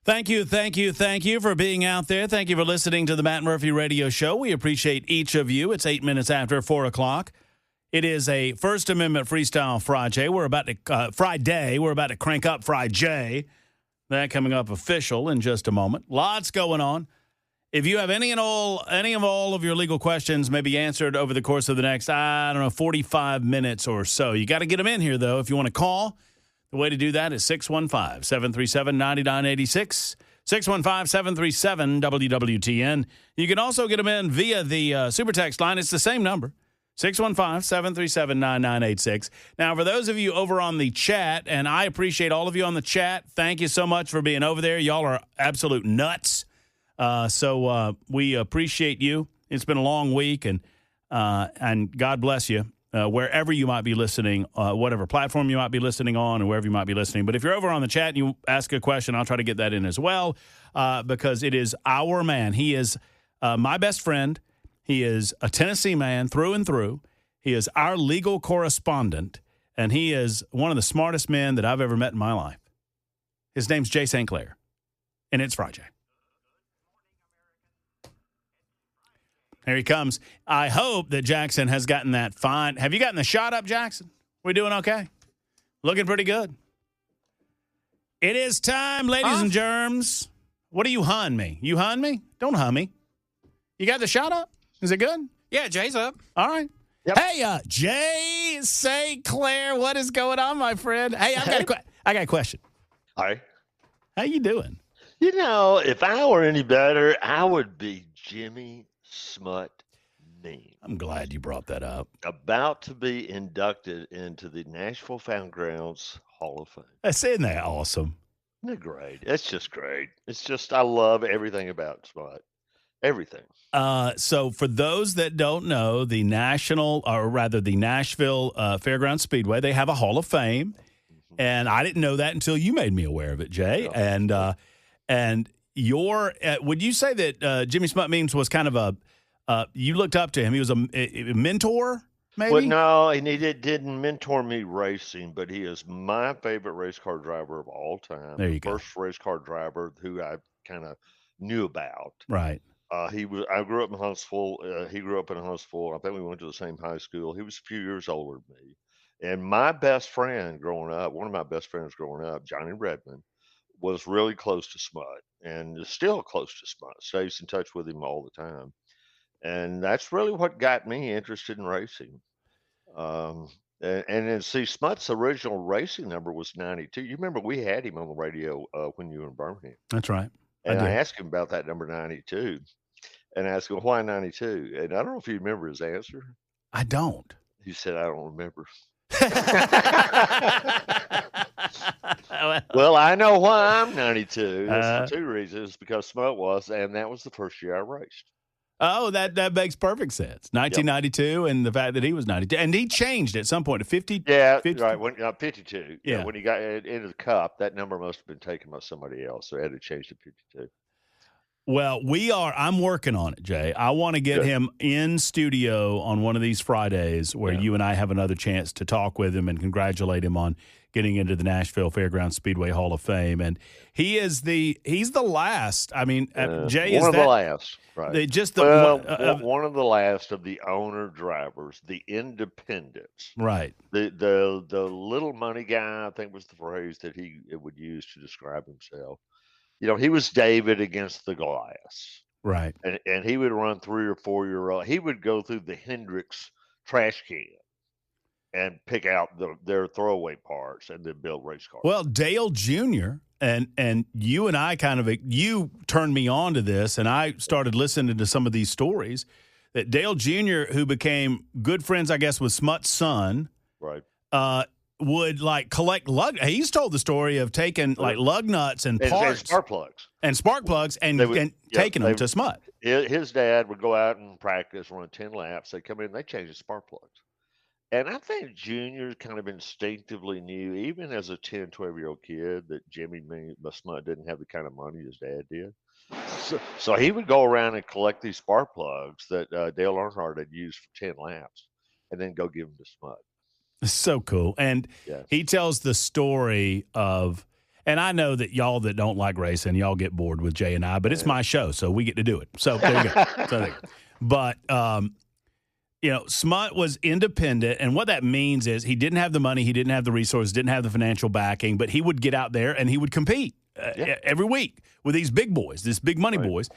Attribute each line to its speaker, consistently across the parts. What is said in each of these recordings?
Speaker 1: Thank you for being out there. Thank you for listening to the Matt Murphy Radio Show. We appreciate each of you. It's 8 minutes after 4 o'clock. It is a First Amendment freestyle FriJay. We're about to Friday. We're about to crank up FriJay. That coming up official in just a moment. Lots going on. If you have any of all of your legal questions may be answered over the course of the next, 45 minutes or so. You got to get them in here, though, if you want to call. The way to do that is 615-737-9986, 615-737-WWTN. You can also get them in via the super text line. It's the same number, 615-737-9986. Now, for those of you over on the chat, and I appreciate all of you on the chat, thank you so much for being over there. Y'all are absolute nuts. So we appreciate you. It's been a long week, and God bless you. Wherever you might be listening, whatever platform you might be listening on, or wherever you might be listening. But if you're over on the chat and you ask a question, I'll try to get that in as well, because it is our man. He is my best friend. He is a Tennessee man through and through. He is our legal correspondent, and he is one of the smartest men that I've ever met in my life. His name's Jay St. Clair, and it's FriJay. Here he comes. I hope that Jackson has gotten that fine. Have you gotten the shot up, Jackson? We doing okay? Looking pretty good. It is time, ladies and germs. What do you hun me? You hun me? Don't hun me. You got the shot up? Is it good?
Speaker 2: Yeah, Jay's up.
Speaker 1: All right. Yep. Hey, Jay St. Clair, what is going on, my friend? Hey, I got a question.
Speaker 3: Hi.
Speaker 1: How you doing?
Speaker 3: You know, if I were any better, I would be Jimmy Smut Mean.
Speaker 1: I'm glad you brought that up.
Speaker 3: About to be inducted into the Nashville Fairgrounds Hall of Fame.
Speaker 1: Isn't that awesome?
Speaker 3: Isn't it great? It's just great. It's just, I love everything about Smut. Everything.
Speaker 1: So for those that don't know, the Nashville Fairgrounds Speedway, they have a Hall of Fame. Mm-hmm. And I didn't know that until you made me aware of it, Jay. Oh, and would you say that Jimmy Smut Means was kind of you looked up to him? He was a mentor, maybe?
Speaker 3: Well, no, and he didn't mentor me racing, but he is my favorite race car driver of all time.
Speaker 1: There you go.
Speaker 3: First race car driver who I kind of knew about.
Speaker 1: Right.
Speaker 3: I grew up in Huntsville. He grew up in Huntsville. I think we went to the same high school. He was a few years older than me. And my best friend growing up, one of my best friends growing up, Johnny Redmond, was really close to Smut and is still close to Smut, stays in touch with him all the time. And that's really what got me interested in racing. And then see, Smut's original racing number was 92. You remember we had him on the radio when you were in Birmingham.
Speaker 1: That's right.
Speaker 3: And I asked him about that number 92. And I asked him, why 92? And I don't know if you remember his answer.
Speaker 1: I don't.
Speaker 3: He said, I don't remember. Well, I know why I'm 92. That's for two reasons. Because Smut was, and that was the first year I raced.
Speaker 1: Oh, that makes perfect sense. 1992, yep. And the fact that he was 92. And he changed at some point to 50.
Speaker 3: Yeah,
Speaker 1: 50?
Speaker 3: right. 52.
Speaker 1: Yeah.
Speaker 3: When he got into the Cup, that number must have been taken by somebody else. So I had to change to 52.
Speaker 1: Well, I'm working on it, Jay. I want to get him in studio on one of these Fridays where you and I have another chance to talk with him and congratulate him on getting into the Nashville Fairgrounds Speedway Hall of Fame. And he's the last. I mean, Jay is
Speaker 3: one of the last, right? One of the last of the owner drivers, the independents,
Speaker 1: right?
Speaker 3: The little money guy, I think was the phrase that he would use to describe himself. You know, he was David against the Goliaths.
Speaker 1: Right.
Speaker 3: And he would run 3 or 4 year old. He would go through the Hendrix trash can and pick out their throwaway parts and then build race cars.
Speaker 1: Well, Dale Jr. and you and I you turned me on to this, and I started listening to some of these stories that Dale Jr., who became good friends, I guess, with Smut's son.
Speaker 3: Right.
Speaker 1: Would collect lug. He's told the story of taking lug nuts and parts and spark plugs and taking them to Smut.
Speaker 3: His dad would go out and practice, run 10 laps. They come in, they change the spark plugs. And I think Junior kind of instinctively knew, even as a 10, 12-year-old kid, that Jimmy Smut didn't have the kind of money his dad did. So he would go around and collect these spark plugs that Dale Earnhardt had used for 10 laps and then go give them to Smut.
Speaker 1: So cool. And he tells the story of, And I know that y'all that don't like racing, y'all get bored with Jay and I, but it's my show, so we get to do it. So there you go. But, Smut was independent, and what that means is he didn't have the money, he didn't have the resources, didn't have the financial backing, but he would get out there and he would compete every week with these big boys, these big money boys.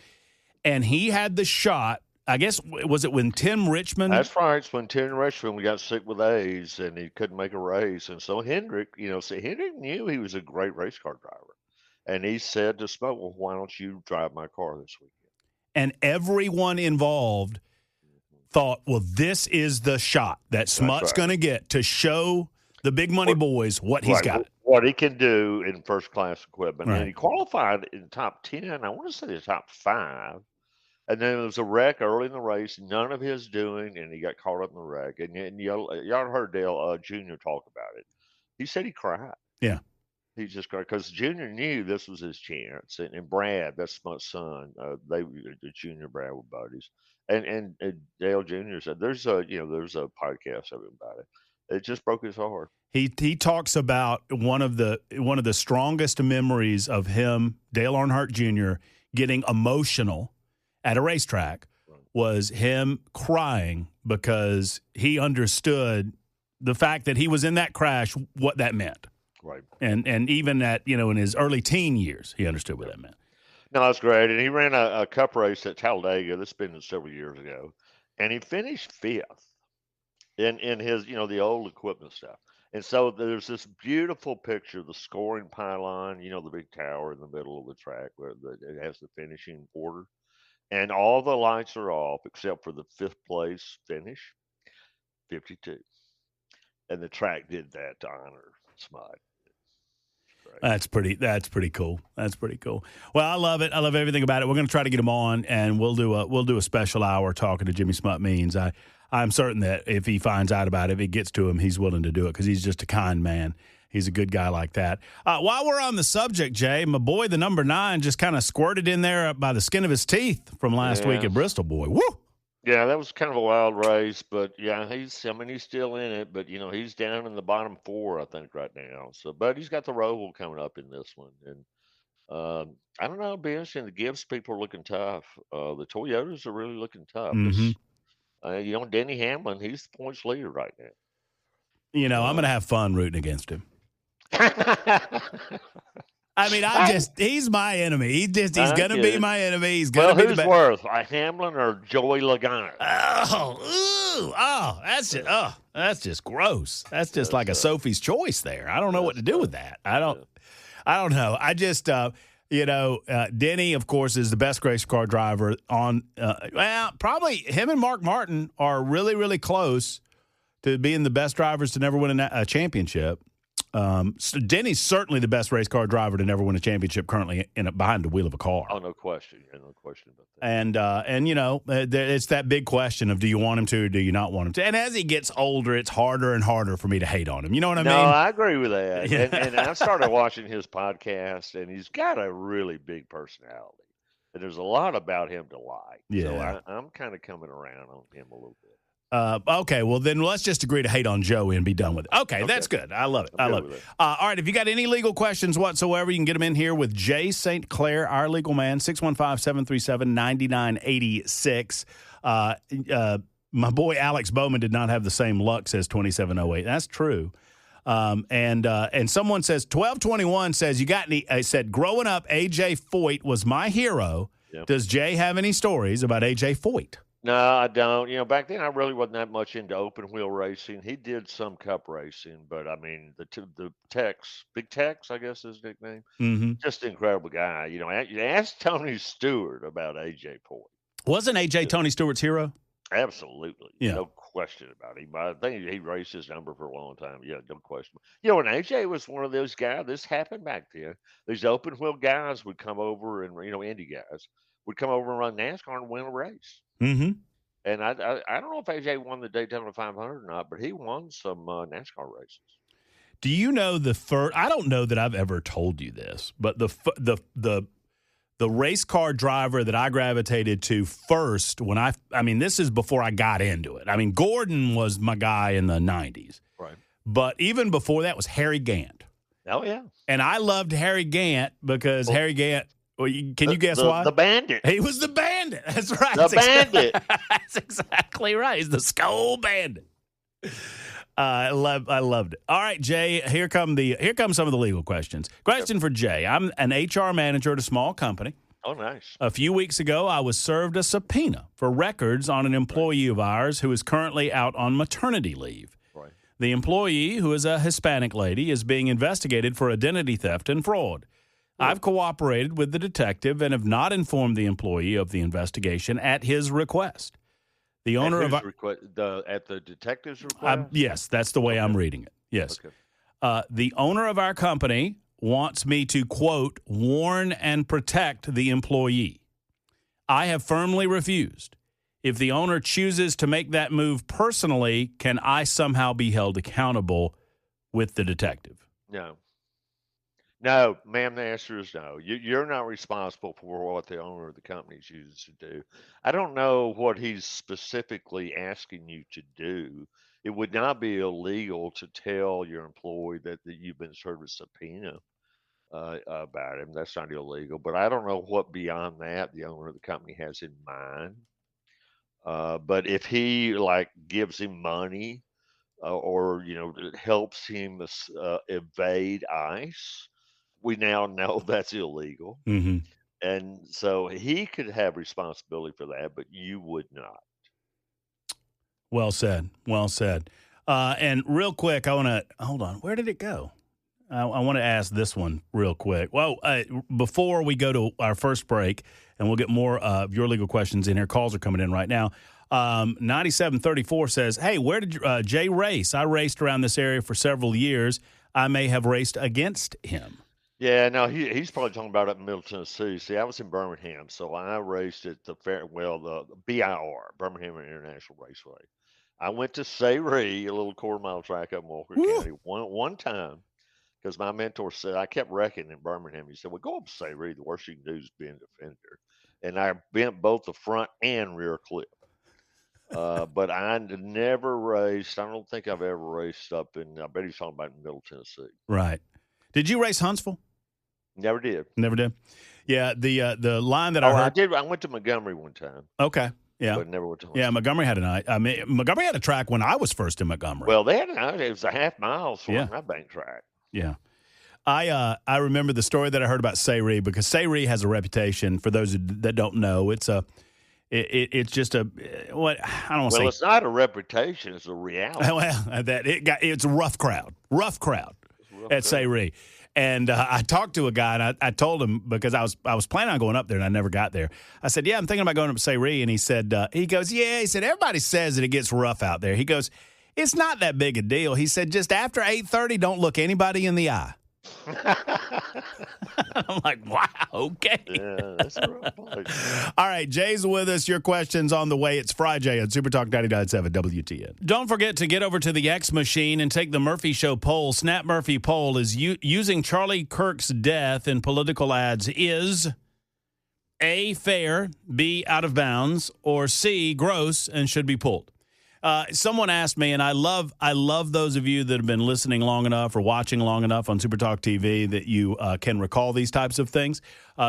Speaker 1: And he had the shot. I guess, was it when Tim Richmond?
Speaker 3: That's right. It's when Tim Richmond got sick with AIDS and he couldn't make a race. And so Hendrick, Hendrick knew he was a great race car driver. And he said to Smoke, well, why don't you drive my car this weekend?
Speaker 1: And everyone involved thought, well, this is the shot that Smut's going to get to show the big money boys what he's got.
Speaker 3: What he can do in first class equipment.
Speaker 1: Right.
Speaker 3: And he qualified in the top 10. I want to say the top 5. And then there was a wreck early in the race, none of his doing, and he got caught up in the wreck. And y'all heard Dale Jr. talk about it. He said he cried.
Speaker 1: Yeah.
Speaker 3: He just cried because Junior knew this was his chance. And Brad, that's my son, the Junior Brad were buddies. And Dale Jr. said there's a podcast of him about it. It just broke his heart.
Speaker 1: He talks about one of the strongest memories of him, Dale Earnhardt Jr., getting emotional at a racetrack was him crying because he understood the fact that he was in that crash, what that meant.
Speaker 3: Right.
Speaker 1: And even at, in his early teen years, he understood what that meant.
Speaker 3: No, that's great. And he ran a cup race at Talladega. This has been several years ago. And he finished 5th in his, the old equipment stuff. And so there's this beautiful picture, the scoring pylon, the big tower in the middle of the track where it has the finishing order. And all the lights are off except for the 5th place finish, 52. And the track did that to honor Smut.
Speaker 1: That's pretty cool. That's pretty cool. Well, I love it. I love everything about it. We're going to try to get him on, and we'll do a special hour talking to Jimmy Smut Means. I'm certain that if he finds out about it, if it gets to him, he's willing to do it because he's just a kind man. He's a good guy like that. While we're on the subject, Jay, my boy, the number 9, just kind of squirted in there by the skin of his teeth from last week at Bristol, boy. Woo!
Speaker 3: Yeah, that was kind of a wild race, but yeah, he's still in it, but he's down in the bottom 4, I think, right now. So, but he's got the Roval coming up in this one, and I don't know, it'll be interesting. The Gibbs people are looking tough. The Toyotas are really looking tough.
Speaker 1: Mm-hmm.
Speaker 3: Denny Hamlin, he's the points leader right now.
Speaker 1: I'm going to have fun rooting against him. I mean, he's my enemy. He's going to be my enemy. He's going to be the best.
Speaker 3: Who's worse, Hamlin or Joey Logano?
Speaker 1: That's just gross. That's just like a Sophie's Choice there. I don't know what to do with that. I don't know. I just, Denny, of course, is the best race car driver on, probably him and Mark Martin are really, really close to being the best drivers to never win a championship. So Denny's certainly the best race car driver to never win a championship currently behind the wheel of a car.
Speaker 3: Oh, no question. Yeah, no question about that.
Speaker 1: And it's that big question of do you want him to or do you not want him to? And as he gets older, it's harder and harder for me to hate on him. You know what I mean?
Speaker 3: No, I agree with that. Yeah. And I started watching his podcast, and he's got a really big personality. And there's a lot about him to like.
Speaker 1: Yeah.
Speaker 3: So I'm kind of coming around on him a little bit.
Speaker 1: Okay, well, then let's just agree to hate on Joey and be done with it. Okay, that's good. I love it. I love it. All right, if you got any legal questions whatsoever, you can get them in here with Jay St. Clair, our legal man, 615-737-9986. My boy Alex Bowman did not have the same luck, says 2708. That's true. And someone says, 1221 says, you got any, I said, growing up, A.J. Foyt was my hero. Yep. Does Jay have any stories about A.J. Foyt?
Speaker 3: No, I don't. Back then I really wasn't that much into open wheel racing. He did some cup racing, but I mean, the Tex, Big Tex, I guess is his nickname.
Speaker 1: Mm-hmm.
Speaker 3: Just an incredible guy. Ask Tony Stewart about AJ Foyt.
Speaker 1: Wasn't AJ Tony Stewart's hero?
Speaker 3: Absolutely.
Speaker 1: Yeah.
Speaker 3: No question about him. I think he raced his number for a long time. Yeah, no question. And AJ was one of those guys. This happened back then. These open wheel guys would come over and, Indy guys would come over and run NASCAR and win a race.
Speaker 1: Mm-hmm.
Speaker 3: And I don't know if AJ won the Daytona 500 or not, but he won some NASCAR races.
Speaker 1: Do you know the first? I don't know that I've ever told you this, but the race car driver that I gravitated to first when I mean, this is before I got into it. I mean, Gordon was my guy in the 90s.
Speaker 3: Right.
Speaker 1: But even before that was Harry Gant.
Speaker 3: Oh, yeah.
Speaker 1: And I loved Harry Gant because Harry Gant, can you guess why?
Speaker 3: The bandit.
Speaker 1: He was the bandit. That's right.
Speaker 3: The bandit.
Speaker 1: That's exactly right. He's the Skull Bandit. I loved it. All right, Jay, here come some of the legal questions. Question for Jay. I'm an HR manager at a small company.
Speaker 3: Oh, nice.
Speaker 1: A few weeks ago, I was served a subpoena for records on an employee of ours who is currently out on maternity leave.
Speaker 3: Right.
Speaker 1: The employee, who is a Hispanic lady, is being investigated for identity theft and fraud. I've cooperated with the detective and have not informed the employee of the investigation at his request. The owner of
Speaker 3: at the detective's request?
Speaker 1: Yes, that's the way I'm reading it. Yes.
Speaker 3: Okay.
Speaker 1: The owner of our company wants me to, quote, warn and protect the employee. I have firmly refused. If the owner chooses to make that move personally, can I somehow be held accountable with the detective?
Speaker 3: No. No, ma'am, the answer is no. You're not responsible for what the owner of the company chooses to do. I don't know what he's specifically asking you to do. It would not be illegal to tell your employee that you've been served a subpoena about him. That's not illegal. But I don't know what beyond that the owner of the company has in mind. But if he gives him money or it helps him evade ICE, we now know that's illegal.
Speaker 1: Mm-hmm.
Speaker 3: And so he could have responsibility for that, but you would not.
Speaker 1: Well said. Well said. And real quick, I want to hold on. Where did it go? I want to ask this one real quick. Well, before we go to our first break, and we'll get more of your legal questions in here. Calls are coming in right now. 9734 says, hey, where did Jay race? I raced around this area for several years. I may have raced against him.
Speaker 3: Yeah, no, he's probably talking about up in Middle Tennessee. See, I was in Birmingham, so I raced at the the BIR, Birmingham International Raceway. I went to Sayre, a little quarter-mile track up in Walker County, one time, because my mentor said, I kept wrecking in Birmingham. He said, well, go up to Sayre. The worst you can do is be a defender. And I bent both the front and rear clip. But I never raced. I don't think I've ever raced up in, I bet he's talking about in Middle Tennessee.
Speaker 1: Right. Did you race Huntsville?
Speaker 3: Never did.
Speaker 1: Never did? Yeah, the line that I heard.
Speaker 3: I did. I went to Montgomery one time.
Speaker 1: Okay. Yeah.
Speaker 3: But never went to Huntsville.
Speaker 1: Yeah, Montgomery had a night. I mean, Montgomery had a track when I was first in Montgomery.
Speaker 3: Well, they had it was a half mile for my bank track.
Speaker 1: Yeah. I remember the story that I heard about Sayre because Sayre has a reputation. For those that don't know, it's just a what I don't want to say.
Speaker 3: Well, it's not a reputation; it's a reality.
Speaker 1: Well, it's a rough crowd at Sayre. And I talked to a guy, and I told him because I was planning on going up there, and I never got there. I said, "Yeah, I'm thinking about going up to Sayre," and he said, "He goes, yeah." He said, "Everybody says that it gets rough out there." He goes, "It's not that big a deal." He said, "Just after 8:30, don't look anybody in the eye." I'm like, wow, okay.
Speaker 3: Yeah, that's a rough place.
Speaker 1: All right, Jay's with us. Your questions on the way. It's FriJay on Super Talk 99.7 WTN. Don't forget to get over to the X machine and take the Murphy Show poll. Snap Murphy poll is using Charlie Kirk's death in political ads is A, fair, B, out of bounds, or C, gross and should be pulled. Someone asked me, and I love those of you that have been listening long enough or watching long enough on Super Talk TV that you can recall these types of things.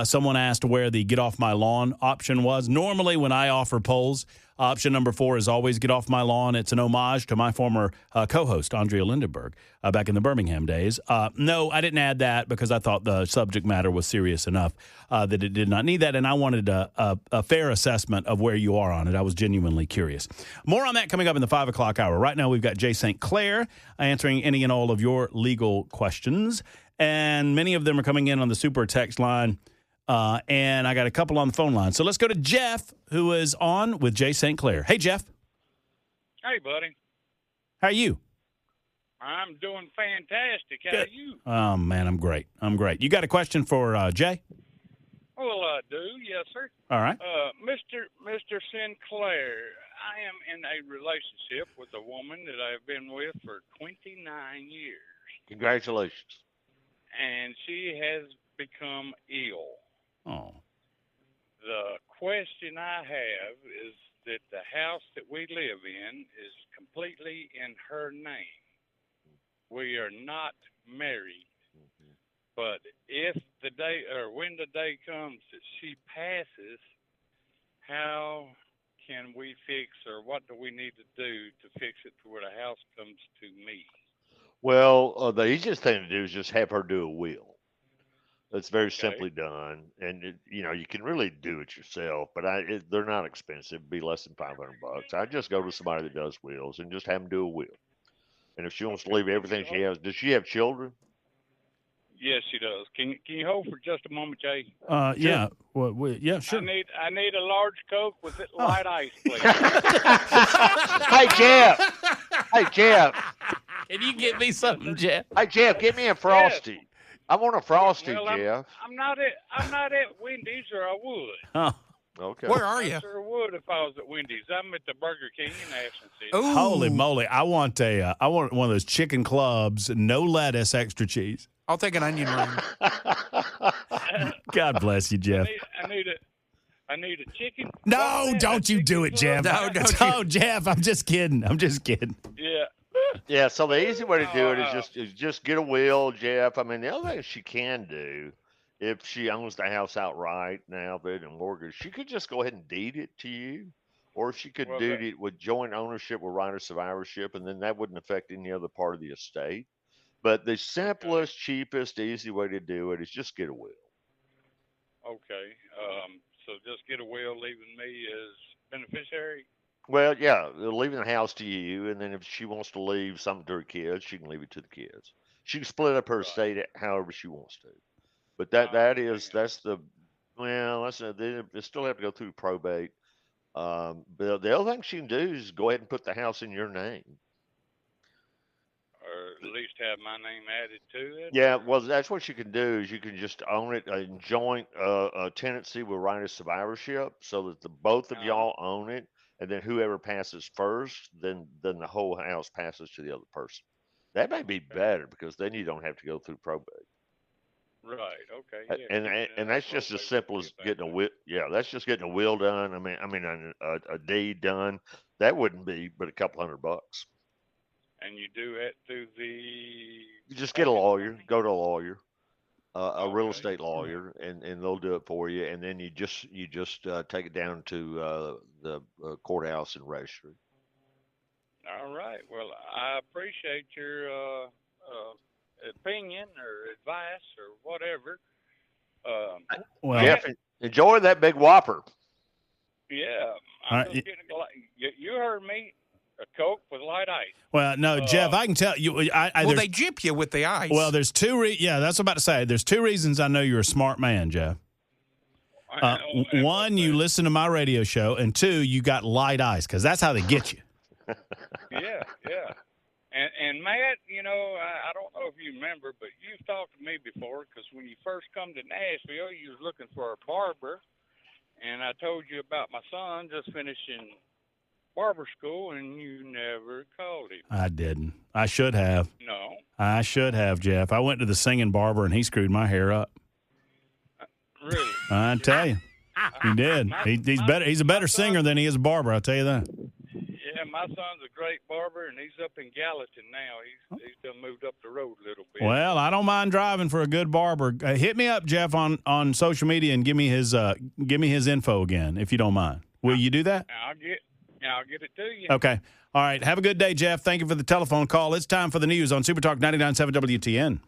Speaker 1: Someone asked where the get off my lawn option was. Normally, when I offer polls, option number 4 is always get off my lawn. It's an homage to my former co-host, Andrea Lindenberg, back in the Birmingham days. No, I didn't add that because I thought the subject matter was serious enough that it did not need that, and I wanted a fair assessment of where you are on it. I was genuinely curious. More on that coming up in the 5 o'clock hour. Right now, we've got Jay St. Clair answering any and all of your legal questions, and many of them are coming in on the super text line. And I got a couple on the phone line. So let's go to Jeff, who is on with Jay St. Clair. Hey, Jeff.
Speaker 2: Hey, buddy.
Speaker 1: How are you?
Speaker 2: I'm doing fantastic. How are you?
Speaker 1: Oh, man, I'm great. You got a question for Jay?
Speaker 2: Well, I do. Yes, sir.
Speaker 1: All right.
Speaker 2: Mr. Sinclair, I am in a relationship with a woman that I've been with for 29 years.
Speaker 3: Congratulations.
Speaker 2: And she has become ill.
Speaker 1: Oh.
Speaker 2: The question I have is that the house that we live in is completely in her name. We are not married. But if the day or when the day comes that she passes, how can we fix, or what do we need to do to fix it to where the house comes to me?
Speaker 3: Well, the easiest thing to do is just have her do a will. It's very
Speaker 2: Okay.
Speaker 3: simply done, and you can really do it yourself, but they're not expensive. It'd be less than $500. I just go to somebody that does wills and just have them do a will. And if she wants to
Speaker 2: Okay.
Speaker 3: leave
Speaker 2: Can you
Speaker 3: everything she
Speaker 2: hold?
Speaker 3: has, does she have children?
Speaker 2: Yes, she does. Can you hold for just a moment, Jay?
Speaker 1: Yeah. Well, yeah, sure.
Speaker 2: I need a large Coke with
Speaker 1: Oh.
Speaker 2: light ice, please.
Speaker 3: Hey Jeff. Hey Jeff.
Speaker 1: Can you get me something, Jeff?
Speaker 3: Hey Jeff, get me a frosty. I want a frosty,
Speaker 2: Well,
Speaker 3: Jeff.
Speaker 2: I'm not at Wendy's, or I would.
Speaker 1: Oh,
Speaker 3: Okay.
Speaker 4: Where are
Speaker 2: I
Speaker 4: you?
Speaker 2: sure would if I was at Wendy's. I'm at the Burger King in Ashland City.
Speaker 4: Ooh.
Speaker 1: holy moly! I want one of those chicken clubs, no lettuce, extra cheese.
Speaker 4: I'll take an onion ring.
Speaker 1: God bless you, Jeff.
Speaker 2: I need a chicken.
Speaker 1: No,
Speaker 2: What's that?
Speaker 1: don't
Speaker 2: A
Speaker 1: you do
Speaker 2: chicken
Speaker 1: it, Jeff.
Speaker 2: club?
Speaker 4: No, don't you.
Speaker 1: Oh, Jeff, I'm just kidding.
Speaker 2: Yeah.
Speaker 3: Yeah, so the easy way to do it
Speaker 2: Oh,
Speaker 3: is just get a will, Jeff. I mean, the other thing she can do, if she owns the house outright now, but in mortgage, she could just go ahead and deed it to you, or she could
Speaker 2: well,
Speaker 3: deed it with joint ownership with right of survivorship, and then that wouldn't affect any other part of the estate. But the simplest, cheapest, easy way to do it is just get a will.
Speaker 2: okay. So just get a will leaving me as beneficiary.
Speaker 3: Well, yeah, leaving the house to you, and then if she wants to leave something to her kids, she can leave it to the kids. She can split up her
Speaker 2: Right.
Speaker 3: estate however she wants to. But
Speaker 2: I understand.
Speaker 3: that's the well, they still have to go through probate. But the other thing she can do is go ahead and put the house in your name.
Speaker 2: Or at least have my name added to it.
Speaker 3: Yeah,
Speaker 2: Or,
Speaker 3: well, that's what you can do is you can just own it in joint tenancy with right of survivorship, so that the both of
Speaker 2: uh,
Speaker 3: y'all own it, and then whoever passes first, then the whole house passes to the other person. That may be
Speaker 2: okay.
Speaker 3: better because then you don't have to go through probate.
Speaker 2: Right. Okay.
Speaker 3: A-
Speaker 2: Yeah.
Speaker 3: And
Speaker 2: Keeping
Speaker 3: and
Speaker 2: it
Speaker 3: and
Speaker 2: out
Speaker 3: that's
Speaker 2: of
Speaker 3: just as
Speaker 2: probate would
Speaker 3: simple
Speaker 2: be
Speaker 3: as
Speaker 2: a bad
Speaker 3: getting a
Speaker 2: thing.
Speaker 3: will. Yeah, that's just getting a will done. A deed done. That wouldn't be but a couple $100.
Speaker 2: And you do it through the
Speaker 3: You just get a
Speaker 2: bank and
Speaker 3: lawyer,
Speaker 2: everything.
Speaker 3: go to a lawyer, a real
Speaker 2: Okay.
Speaker 3: estate lawyer, and they'll do it for you. And then you just take it down to the courthouse and registry.
Speaker 2: All right. Well, I appreciate your opinion or advice or whatever.
Speaker 1: Well,
Speaker 3: Jeff, enjoy that big whopper.
Speaker 2: Yeah,
Speaker 1: All
Speaker 2: I'm
Speaker 1: right.
Speaker 2: just getting you heard me. A Coke with light ice.
Speaker 1: well, no, Jeff, I can tell you.
Speaker 4: Well,
Speaker 1: there's-
Speaker 4: they jip you with the ice.
Speaker 1: well, there's two. Yeah, that's what I'm about to say. There's two reasons I know you're a smart man, Jeff.
Speaker 2: And
Speaker 1: One,
Speaker 2: what's
Speaker 1: you
Speaker 2: that?
Speaker 1: listen to my radio show, and two, you got light ice because that's how they get you.
Speaker 2: Yeah. And Matt, I don't know if you remember, but you've talked to me before because when you first come to Nashville, you was looking for a barber, and I told you about my son just finishing barber school, and you never called him.
Speaker 1: I didn't. I should have.
Speaker 2: No.
Speaker 1: I should have, Jeff. I went to the singing barber, and he screwed my hair up.
Speaker 2: Really?
Speaker 1: I tell you, he did. He's better. He's a better singer than he is a barber. I'll tell you that.
Speaker 2: Yeah, my son's a great barber, and he's up in Gallatin now. He's done moved up the road a little bit.
Speaker 1: Well, I don't mind driving for a good barber. Hit me up, Jeff, on social media and give me his info again, if you don't mind. Will you do that?
Speaker 2: I'll get it to you.
Speaker 1: Okay. All right. Have a good day, Jeff. Thank you for the telephone call. It's time for the news on Super Talk 99.7 WTN.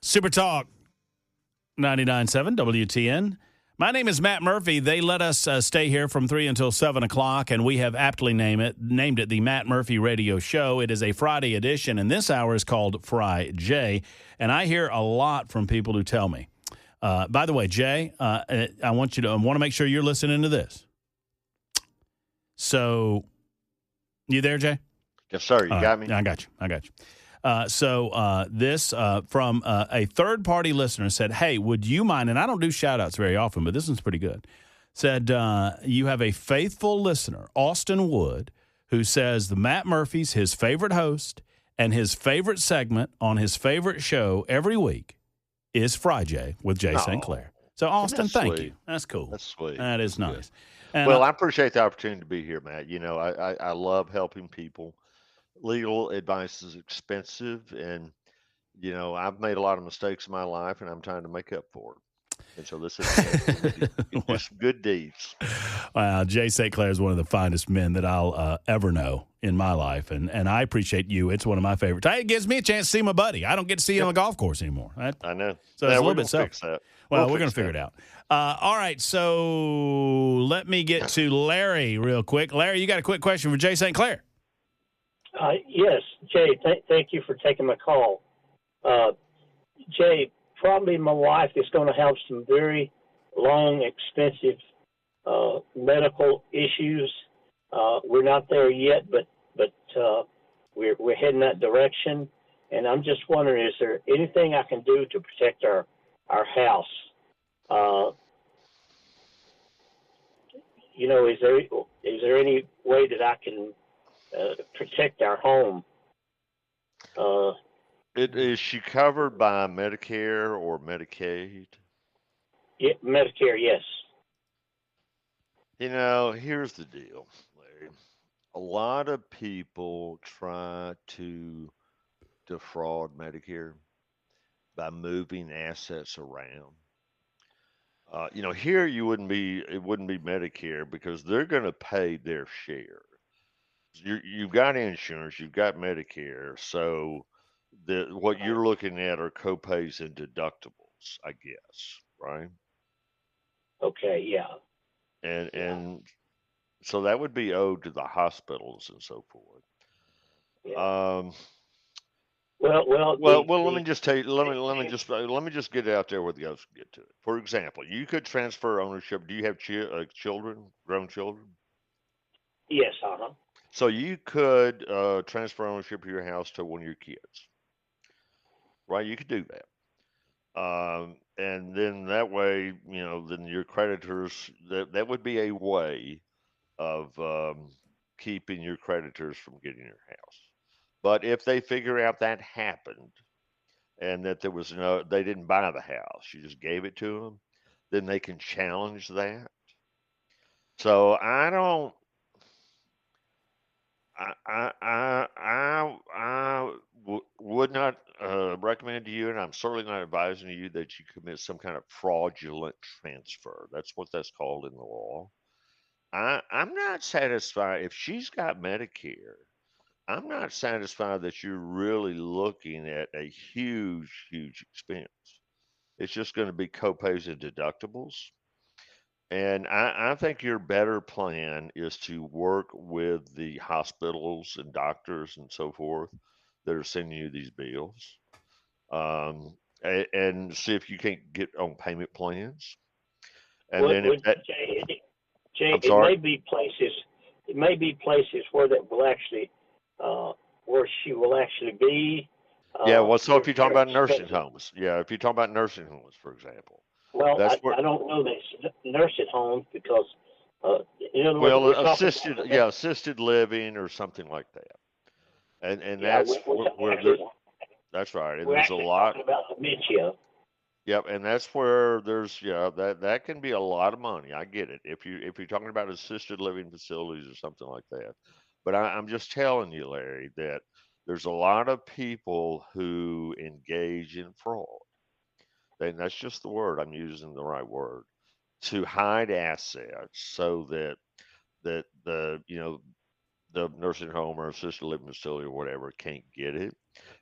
Speaker 1: Super Talk 99.7 WTN. My name is Matt Murphy. They let us stay here from 3 until 7 o'clock, and we have aptly named it the Matt Murphy Radio Show. It is a Friday edition, and this hour is called FriJay. And I hear a lot from people who tell me. By the way, Jay, I want to make sure you're listening to this. So, you there, Jay?
Speaker 3: Yes, sir. You got me.
Speaker 1: I got you. This from a third-party listener said, hey, would you mind, and I don't do shout-outs very often, but this one's pretty good, said you have a faithful listener, Austin Wood, who says the Matt Murphy's his favorite host and his favorite segment on his favorite show every week is FriJay with Jay St. Clair. So, Austin,
Speaker 3: That's
Speaker 1: thank
Speaker 3: sweet.
Speaker 1: you. That's cool.
Speaker 3: That's sweet.
Speaker 1: That is
Speaker 3: That's good.
Speaker 1: nice. And
Speaker 3: Well, I appreciate the opportunity to be here, Matt. I love helping people. Legal advice is expensive, and I've made a lot of mistakes in my life, and I'm trying to make up for it. And so this is a chance for me to do some good deeds.
Speaker 1: wow, Jay St. Clair is one of the finest men that I'll ever know in my life, and I appreciate you. It's one of my favorites. It gives me a chance to see my buddy. I don't get to see him on the golf course anymore.
Speaker 3: I know.
Speaker 1: So it's a little bit
Speaker 3: fix that.
Speaker 1: Well, we're going to figure it out. All right, so let me get to Larry real quick. Larry, you got a quick question for Jay St. Clair?
Speaker 5: Yes, Jay, thank you for taking my call. Jay, probably my wife is going to have some very long, expensive medical issues. We're not there yet, but we're heading that direction. And I'm just wondering, is there anything I can do to protect our house? Is there any way that I can protect our home?
Speaker 3: Is she covered by Medicare or Medicaid?
Speaker 5: Yeah, Medicare, yes.
Speaker 3: Here's the deal, Larry. A lot of people try to defraud Medicare by moving assets around. Here it wouldn't be Medicare because they're going to pay their share. You've got insurance, you've got Medicare, so what you're looking at are copays and deductibles, I guess, right?
Speaker 5: Okay, yeah.
Speaker 3: And so that would be owed to the hospitals and so forth.
Speaker 5: Yeah.
Speaker 3: Well, let me just tell you. Let me just get it out there where the guys can get to it. For example, you could transfer ownership. Do you have children, grown children?
Speaker 5: Yes,
Speaker 3: So you could transfer ownership of your house to one of your kids, right? You could do that. And then that way, then your creditors, that would be a way of keeping your creditors from getting your house. But if they figure out that happened and that they didn't buy the house, you just gave it to them, then they can challenge that. So I don't, would not recommend to you, and I'm certainly not advising you that you commit some kind of fraudulent transfer. That's what that's called in the law. I'm not satisfied if she's got Medicare. I'm not satisfied that you're really looking at a huge, huge expense. It's just going to be copays and deductibles. And I think your better plan is to work with the hospitals and doctors and so forth that are sending you these bills, and see if you can't get on payment plans. And then if that,
Speaker 5: Jay,
Speaker 3: I'm sorry.
Speaker 5: It may be places where that will actually, where she will actually be.
Speaker 3: Yeah, well, so if you're talking about nursing homes, for example.
Speaker 5: Well, I don't know this nursing homes because, in other words,
Speaker 3: well, assisted living or something like that. And that's that's right. And there's a lot
Speaker 5: talking about dementia.
Speaker 3: Yep, and that's where there's that can be a lot of money. I get it if you're talking about assisted living facilities or something like that. But I'm just telling you, Larry, that there's a lot of people who engage in fraud. And that's just the word. I'm using the right word to hide assets so that the nursing home or assisted living facility or whatever can't get it.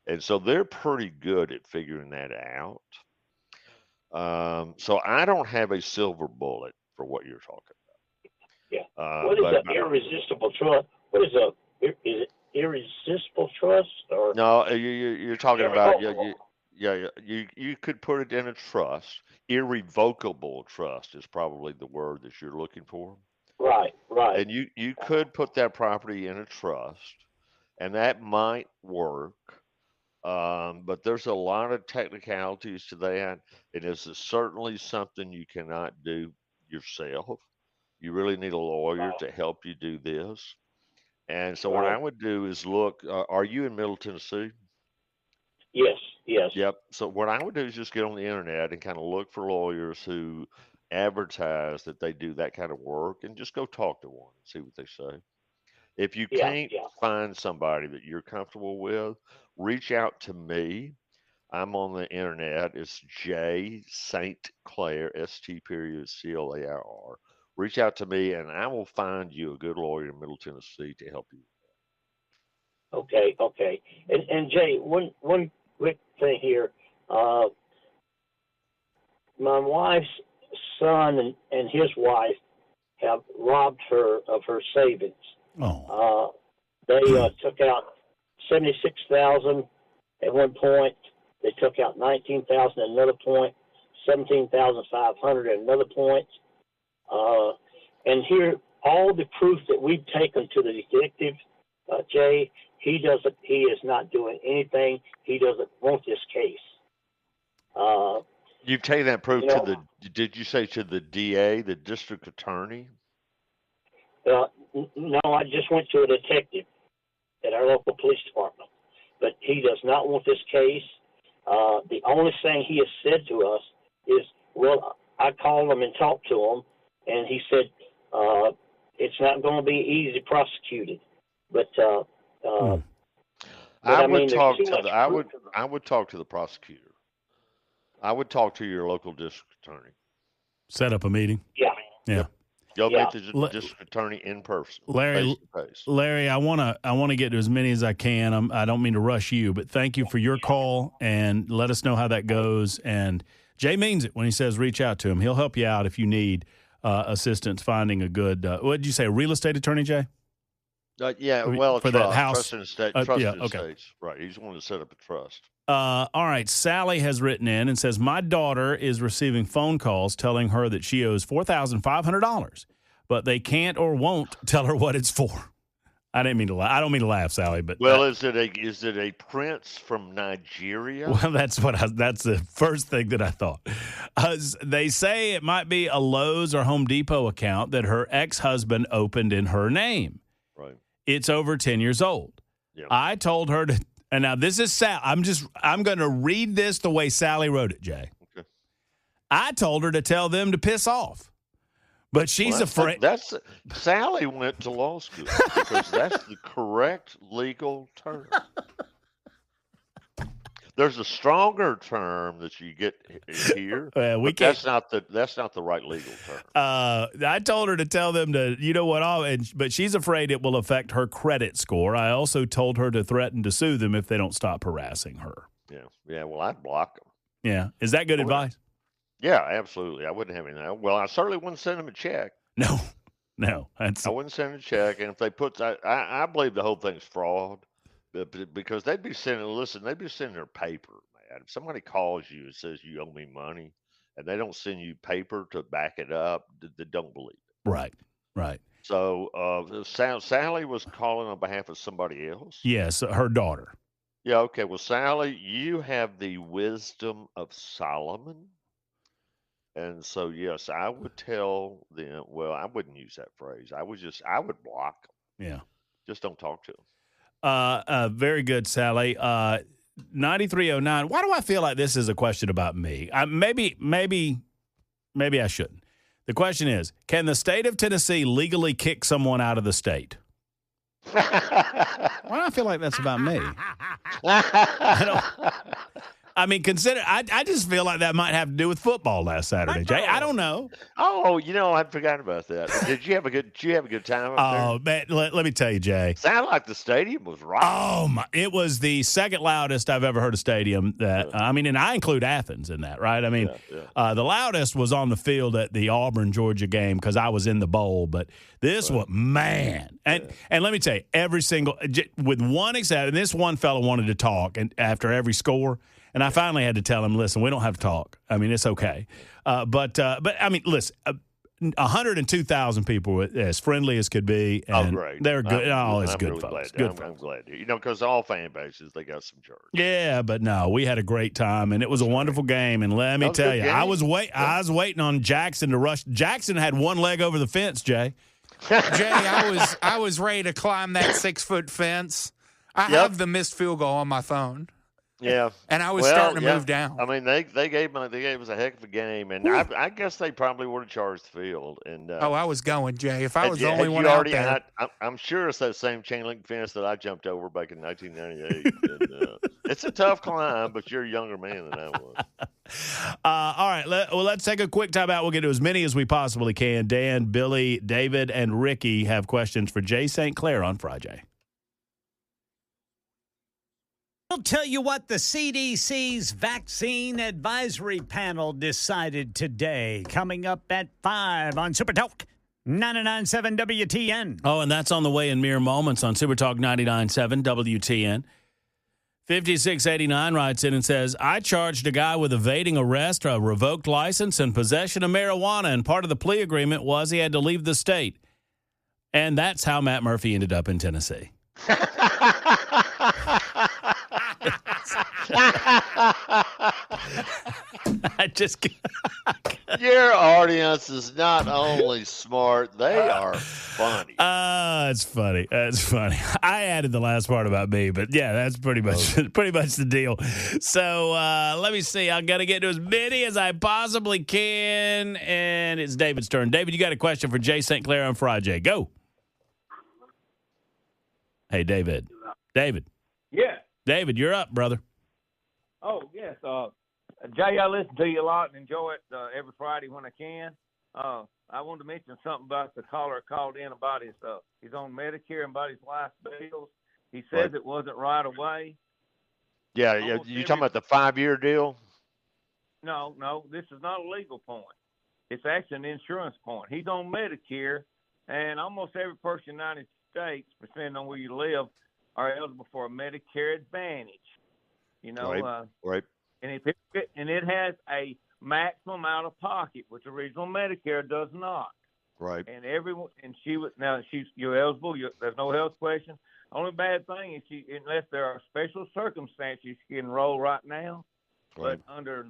Speaker 3: And so they're pretty good at figuring that out. So I don't have a silver bullet for what you're talking about.
Speaker 5: Yeah. What is an irresistible trust? What is is it irresistible trust or?
Speaker 3: No, you're talking about you could put it in a trust. Irrevocable trust is probably the word that you're looking for.
Speaker 5: Right.
Speaker 3: And you could put that property in a trust, and that might work. But there's a lot of technicalities to that. It is certainly something you cannot do yourself. You really need a lawyer to help you do this. And so what I would do is look, are you in Middle Tennessee?
Speaker 5: Yes. Yes.
Speaker 3: Yep. So what I would do is just get on the internet and kind of look for lawyers who advertise that they do that kind of work, and just go talk to one and see what they say. If you
Speaker 5: Yeah.
Speaker 3: can't
Speaker 5: Yeah.
Speaker 3: find somebody that you're comfortable with, reach out to me. I'm on the internet. It's J St. Clair, ST period CLAIR. Reach out to me and I will find you a good lawyer in Middle Tennessee to help you.
Speaker 5: Okay. Okay. And Jay, one quick thing here. My wife's son and his wife have robbed her of her savings.
Speaker 1: Oh,
Speaker 5: They took out 76,000 at one point. They took out 19,000 at another point, 17,500 at another point. And here, all the proof that we've taken to the detective, Jay, he is not doing anything. He doesn't want this case.
Speaker 3: You've taken that proof
Speaker 5: You know,
Speaker 3: did you say to the DA, the district attorney?
Speaker 5: no, I just went to a detective at our local police department, but he does not want this case. The only thing he has said to us is, well, I called him and talked to him, and he said it's not going to be easy prosecuted. But
Speaker 3: I
Speaker 5: I mean,
Speaker 3: would
Speaker 5: there's
Speaker 3: talk
Speaker 5: too
Speaker 3: to
Speaker 5: much
Speaker 3: the I
Speaker 5: proof.
Speaker 3: would talk to the prosecutor. I would talk to your local district attorney.
Speaker 1: set up a meeting.
Speaker 5: Yeah.
Speaker 1: Yeah.
Speaker 3: Go
Speaker 5: Yeah.
Speaker 3: meet the district attorney in person,
Speaker 1: Larry,
Speaker 3: face to face.
Speaker 1: Larry, I wanna get to as many as I can. I don't mean to rush you, but thank you for your call and let us know how that goes. And Jay means it when he says reach out to him. He'll help you out if you need assistance finding a good. What did you say? A real estate attorney, Jay?
Speaker 3: Yeah, well,
Speaker 1: for that house?
Speaker 3: trust in estate,
Speaker 1: Yeah,
Speaker 3: trust in
Speaker 1: okay.
Speaker 3: estates. Right, he's wanting to set up a trust.
Speaker 1: All right. Sally has written in and says, my daughter is receiving phone calls telling her that she owes $4,500, but they can't or won't tell her what it's for. I didn't mean to laugh. I don't mean to laugh, Sally, but
Speaker 3: Well, is it a prince from Nigeria?
Speaker 1: well, that's the first thing that I thought. They say it might be a Lowe's or Home Depot account that her ex-husband opened in her name.
Speaker 3: Right.
Speaker 1: It's over 10 years old.
Speaker 3: Yeah.
Speaker 1: I told her to, and now this is Sal. I'm going to read this the way Sally wrote it, Jay.
Speaker 3: Okay.
Speaker 1: I told her to tell them to piss off, but she's afraid.
Speaker 3: That's Sally went to law school because that's the correct legal term. There's a stronger term that you get here.
Speaker 1: We
Speaker 3: but
Speaker 1: can't.
Speaker 3: that's not the right legal term.
Speaker 1: I told her to tell them to, you know what, but she's afraid it will affect her credit score. I also told her to threaten to sue them if they don't stop harassing her.
Speaker 3: Yeah. Well, I'd block them.
Speaker 1: Yeah. Is that good advice?
Speaker 3: Yeah, absolutely. I wouldn't have anything. Well, I certainly wouldn't send them a check.
Speaker 1: No.
Speaker 3: I wouldn't send a check. And if they put, I believe the whole thing's fraud. Because they'd be sending their paper, man. If somebody calls you and says you owe me money and they don't send you paper to back it up, they don't believe it.
Speaker 1: Right.
Speaker 3: So Sally was calling on behalf of somebody else?
Speaker 1: Yes, her daughter.
Speaker 3: Yeah, okay. Well, Sally, you have the wisdom of Solomon. And so, yes, I would tell them, well, I wouldn't use that phrase. I would block them.
Speaker 1: Yeah.
Speaker 3: Just don't talk to them.
Speaker 1: Very good, Sally. 9309. Why do I feel like this is a question about me? Maybe I shouldn't. The question is, can the state of Tennessee legally kick someone out of the state? Why do I feel like that's about me? I just feel like that might have to do with football last Saturday, Jay. I don't know.
Speaker 3: Oh, I'd forgotten about that. Did you have a good time up there?
Speaker 1: Man, let me tell you, Jay.
Speaker 3: Sounded like the stadium was right.
Speaker 1: Oh, it was the second loudest I've ever heard a stadium. And I include Athens in that, right? The loudest was on the field at the Auburn-Georgia game because I was in the bowl. But this was, man. And let me tell you, with one exception, and this one fellow wanted to talk after every score. And I finally had to tell him, listen, we don't have to talk. It's okay. But listen, 102,000 people were as friendly as could be. And
Speaker 3: great.
Speaker 1: They're good.
Speaker 3: I'm
Speaker 1: It's good
Speaker 3: really
Speaker 1: folks.
Speaker 3: Glad.
Speaker 1: Good
Speaker 3: I'm
Speaker 1: folks.
Speaker 3: glad. Because all fan bases, they got some jerks.
Speaker 1: Yeah, but no, we had a great time, and it was a wonderful game. And let me tell you, I was waiting on Jackson to rush. Jackson had one leg over the fence, Jay.
Speaker 4: Jay, I was ready to climb that 6-foot fence. I have the missed field goal on my phone.
Speaker 3: Yeah.
Speaker 4: And I was
Speaker 3: Well,
Speaker 4: starting to
Speaker 3: yeah.
Speaker 4: move down.
Speaker 3: I mean, they gave us a heck of a game, and I guess they probably would have charged the field. And
Speaker 4: I was going, Jay. If I was the
Speaker 3: had
Speaker 4: only
Speaker 3: you
Speaker 4: one out
Speaker 3: already,
Speaker 4: there.
Speaker 3: I'm sure it's that same chain link fence that I jumped over back in 1998. And, it's a tough climb, but you're a younger man than I was.
Speaker 1: All right. Let's take a quick time out. We'll get to as many as we possibly can. Dan, Billy, David, and Ricky have questions for Jay St. Clair on FriJay.
Speaker 6: I'll tell you what the CDC's Vaccine Advisory Panel decided today, coming up at 5 on Super Talk 99.7 WTN.
Speaker 1: Oh, and that's on the way in mere moments on Super Talk 99.7 WTN. 5689 writes in and says, I charged a guy with evading arrest, a revoked license, and possession of marijuana, and part of the plea agreement was he had to leave the state. And that's how Matt Murphy ended up in Tennessee. I just
Speaker 3: Your audience is not only smart, they are funny.
Speaker 1: It's funny. That's funny. I added the last part about me, but yeah, that's pretty much the deal. So let me see. I'm gonna get to as many as I possibly can, and it's David's turn. David, you got a question for Jay St. Clair on FriJay? Go. Hey, David. David.
Speaker 7: Yeah.
Speaker 1: David, you're up, brother.
Speaker 7: Oh, yes. Jay, I listen to you a lot and enjoy it every Friday when I can. I wanted to mention something about the caller called in about he's on Medicare and about his wife's bills. He says
Speaker 3: Right.
Speaker 7: it wasn't right away.
Speaker 3: Yeah. You talking about the 5-year deal?
Speaker 7: No, this is not a legal point. It's actually an insurance point. He's on Medicare, and almost every person in the United States, depending on where you live, are eligible for a Medicare Advantage. You know,
Speaker 3: right.
Speaker 7: And it has a maximum out of pocket, which original Medicare does not.
Speaker 3: Right.
Speaker 7: And you're eligible. There's no health question. Only bad thing is unless there are special circumstances, she can enroll right now.
Speaker 3: Right.
Speaker 7: But under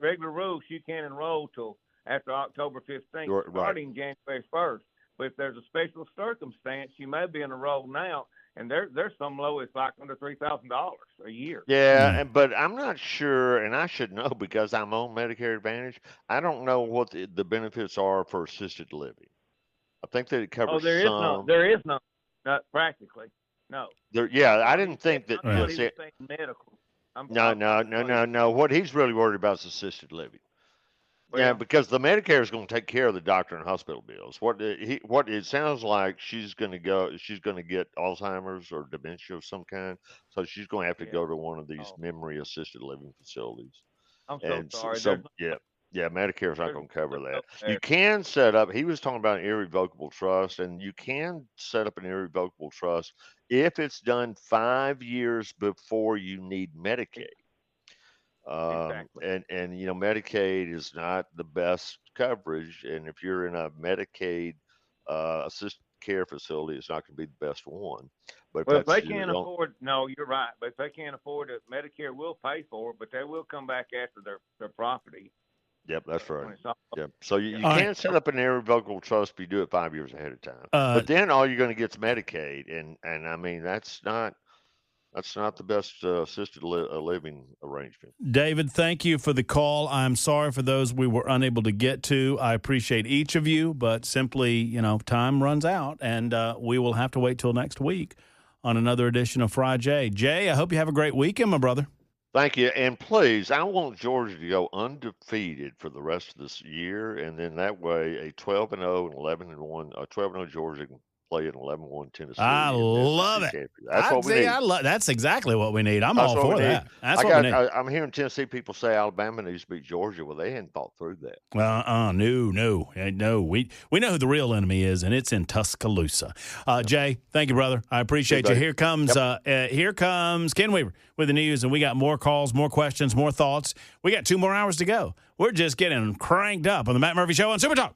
Speaker 7: regular rules, she can't enroll till after October 15th,
Speaker 3: Right.
Speaker 7: starting January 1st. But if there's a special circumstance, she may be enrolled now. And there's some low it's like under $3,000 a year.
Speaker 3: Yeah, but I'm not sure, and I should know because I'm on Medicare Advantage. I don't know what the benefits are for assisted living. I think that it covers
Speaker 7: there is none, not practically. No.
Speaker 3: I didn't think that.
Speaker 7: I thought he was saying medical.
Speaker 3: No. What he's really worried about is assisted living.
Speaker 7: Well,
Speaker 3: yeah, because the Medicare is going to take care of the doctor and hospital bills. What it sounds like she's going to get Alzheimer's or dementia of some kind. So she's going to have to go to one of these memory assisted living facilities.
Speaker 7: I'm so sorry.
Speaker 3: So Medicare's not going to cover that. You can set up. He was talking about an irrevocable trust, and you can set up an irrevocable trust if it's done 5 years before you need Medicaid.
Speaker 7: Exactly.
Speaker 3: And Medicaid is not the best coverage, and if you're in a Medicaid assisted care facility, it's not going to be the best one. But
Speaker 7: if they can't afford, no, you're right. But if they can't afford it, Medicare will pay for it, but they will come back after their property.
Speaker 3: Yep, that's right. Yep. So you can set up an irrevocable trust if you do it 5 years ahead of time. But then all you're going to get is Medicaid, and I mean that's not the best assisted living arrangement.
Speaker 1: David, thank you for the call. I'm sorry for those we were unable to get to. I appreciate each of you, but simply, time runs out, and we will have to wait till next week on another edition of FriJay. Jay, I hope you have a great weekend, my brother.
Speaker 3: Thank you. And please, I want Georgia to go undefeated for the rest of this year, and then that way a 12-0 and 11-1, a 12-0 Georgia can play an 11-1 Tennessee.
Speaker 1: I love it.
Speaker 3: That's what we need.
Speaker 1: That's exactly what we need. I'm all for that. That's what we need.
Speaker 3: I'm hearing Tennessee people say Alabama needs to beat Georgia. Well, they hadn't thought through that.
Speaker 1: No. We know who the real enemy is, and it's in Tuscaloosa. Jay, thank you, brother. I appreciate you. Here comes Ken Weaver with the news, and we got more calls, more questions, more thoughts. We got 2 more hours to go. We're just getting cranked up on the Matt Murphy Show on Super Talk